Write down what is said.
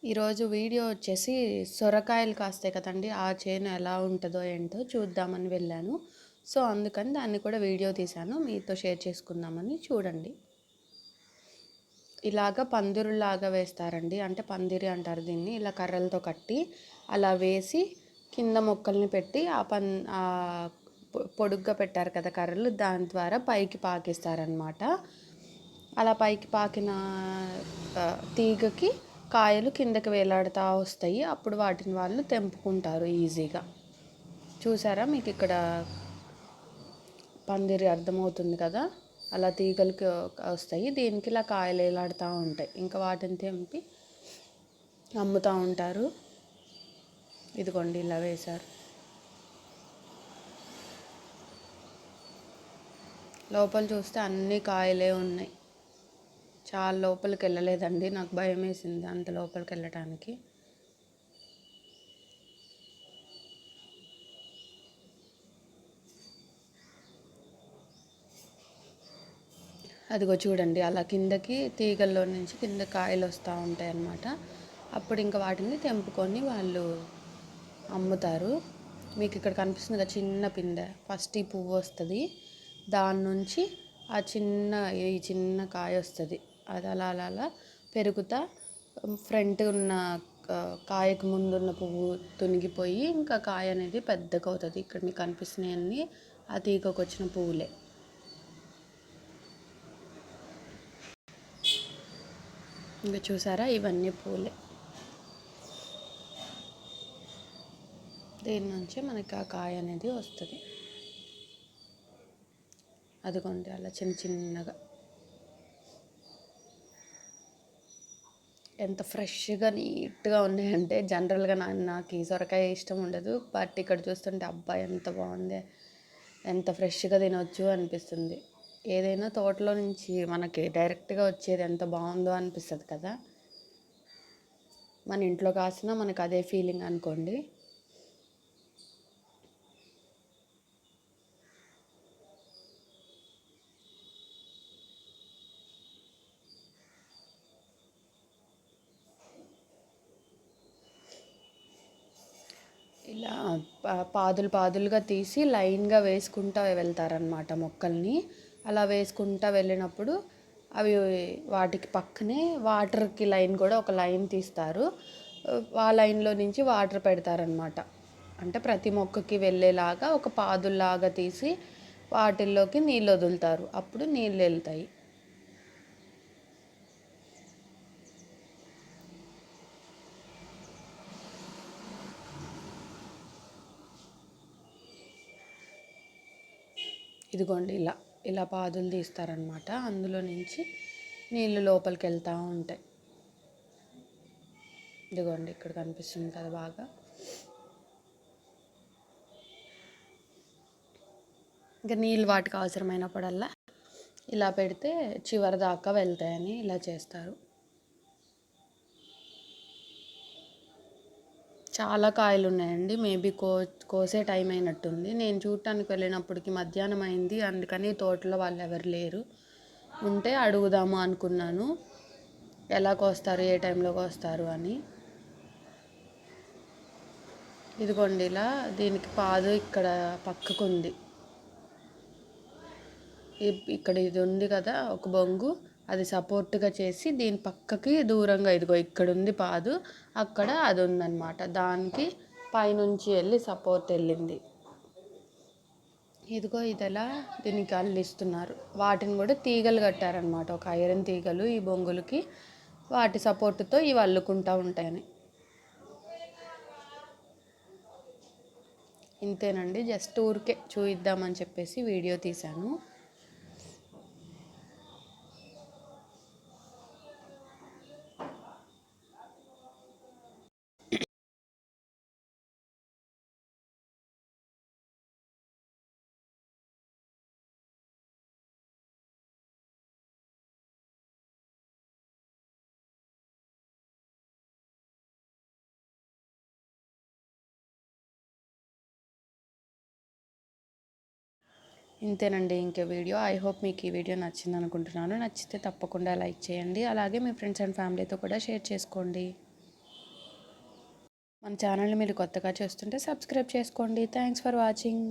ఈరోజు వీడియో వచ్చేసి సొరకాయలు కాస్తాయి కదండి, ఆ చేను ఎలా ఉంటుందో ఏంటో చూద్దామని వెళ్ళాను. సో అందుకని దాన్ని కూడా వీడియో తీశాను, మీతో షేర్ చేసుకుందామని. చూడండి, ఇలాగ పందిరులాగా వేస్తారండి, అంటే పందిరి అంటారు దీన్ని. ఇలా కర్రలతో కట్టి అలా వేసి కింద మొక్కల్ని పెట్టి ఆ పొడుగ్గా పెట్టారు కదా కర్రలు, దాని ద్వారా పైకి పాకిస్తారనమాట. అలా పైకి పాకిన తీగకి కాయలు కిందకి వేలాడుతూ వస్తాయి. అప్పుడు వాటిని వాళ్ళు తెంపుకుంటారు ఈజీగా. చూసారా, మీకు ఇక్కడ పందిరి అర్థమవుతుంది కదా, అలా తీగలకి వస్తాయి. దీనికి ఇలా కాయలు వేలాడుతూ ఉంటాయి. ఇంకా వాటిని తెంపి అమ్ముతూ ఉంటారు. ఇదిగోండి, ఇలా వేశారు. లోపల చూస్తే అన్ని కాయలే ఉన్నాయి. చాలా లోపలికి వెళ్ళలేదండి, నాకు భయం వేసింది అంత లోపలికి వెళ్ళటానికి. అదిగో చూడండి, అలా కిందకి తీగల్లో నుంచి కింద కాయలు వస్తూ ఉంటాయి అన్నమాట. అప్పుడు ఇంకా వాటిని తెంపుకొని వాళ్ళు అమ్ముతారు. మీకు ఇక్కడ కనిపిస్తుంది కదా చిన్న పిందె, ఫస్ట్ ఈ పువ్వు వస్తుంది, దాని నుంచి ఈ చిన్న కాయ వస్తుంది. అది అలా అలా అలా పెరుగుతా ఫ్రంట్ ఉన్న కాయకు ముందున్న పువ్వు తునిగిపోయి ఇంకా కాయ అనేది పెద్దగా అవుతుంది. ఇక్కడ మీకు కనిపిస్తున్నాయన్నీ ఆ తీగకు వచ్చిన పువ్వులే. ఇంకా చూసారా, ఇవన్నీ పూలే. దీని నుంచే మనకి ఆ కాయ అనేది వస్తుంది. అదిగోండి, అలా చిన్న చిన్నగా ఎంత ఫ్రెష్గా నీట్గా ఉన్నాయంటే. జనరల్గా నాకు ఈ సొరకాయ ఇష్టం ఉండదు, బట్ ఇక్కడ చూస్తుంటే అబ్బా ఎంత బాగుంది, ఎంత ఫ్రెష్గా తినవచ్చు అనిపిస్తుంది. ఏదైనా తోటలో నుంచి మనకి డైరెక్ట్గా వచ్చేది ఎంత బాగుందో అనిపిస్తుంది కదా. మన ఇంట్లో కాసినా మనకు అదే ఫీలింగ్ అనుకోండి. ఇలా పాదులుగా తీసి లైన్గా వేసుకుంటూ వెళ్తారనమాట మొక్కల్ని. అలా వేసుకుంటూ వెళ్ళినప్పుడు అవి వాటికి పక్కనే వాటర్కి లైన్ కూడా ఒక లైన్ తీస్తారు. ఆ లైన్లో నుంచి వాటర్ పెడతారనమాట. అంటే ప్రతి మొక్కకి వెళ్ళేలాగా ఒక పాదుల్లాగా తీసి వాటిల్లోకి నీళ్ళు వదులుతారు. అప్పుడు నీళ్ళు వెళ్తాయి. ఇదిగోండి, ఇలా పాదులు తీస్తారనమాట. అందులో నుంచి నీళ్ళు లోపలికి వెళ్తూ ఉంటాయి. ఇదిగోండి, ఇక్కడ కనిపిస్తుంది కదా బాగా. ఇంకా నీళ్ళు వాటికి అవసరమైనప్పుడల్లా ఇలా పెడితే చివరి దాకా వెళ్తాయని ఇలా చేస్తారు. చాలా కాయలు ఉన్నాయండి. మేబీ కోసే టైం అయినట్టుంది. నేను చూడటానికి వెళ్ళినప్పటికి మధ్యాహ్నం అయింది, అందుకని తోటలో వాళ్ళు ఎవరు లేరు. ఉంటే అడుగుదాము అనుకున్నాను, ఎలా కోస్తారు, ఏ టైంలో కోస్తారు అని. ఇదిగోండి, ఇలా దీనికి పాదు ఇక్కడ పక్కకు ఉంది. ఇక్కడ ఇది ఉంది కదా ఒక బొంగు, అది సపోర్ట్గా చేసి దీని పక్కకి దూరంగా ఇదిగో ఇక్కడ ఉంది పాదు, అక్కడ అది ఉందన్నమాట. దానికి పైనుంచి వెళ్ళి సపోర్ట్ వెళ్ళింది. ఇదిగో ఇదిలా దీనికి అల్లిస్తున్నారు. వాటిని కూడా తీగలు కట్టారనమాట, ఒక ఐరన్ తీగలు ఈ బొంగులకి. వాటి సపోర్టుతో ఇవి అల్లుకుంటూ ఉంటాయని. ఇంతేనండి, జస్ట్ ఊరికే చూయిద్దామని చెప్పేసి వీడియో తీశాను. ఇంతేనండి ఇంకే వీడియో. ఐ హోప్ మీకు ఈ వీడియో నచ్చింది అనుకుంటున్నాను. నచ్చితే తప్పకుండా లైక్ చేయండి, అలాగే మీ ఫ్రెండ్స్ అండ్ ఫ్యామిలీతో కూడా షేర్ చేసుకోండి. మన ఛానల్ని మీరు కొత్తగా చూస్తుంటే సబ్స్క్రైబ్ చేసుకోండి. Thanks for watching.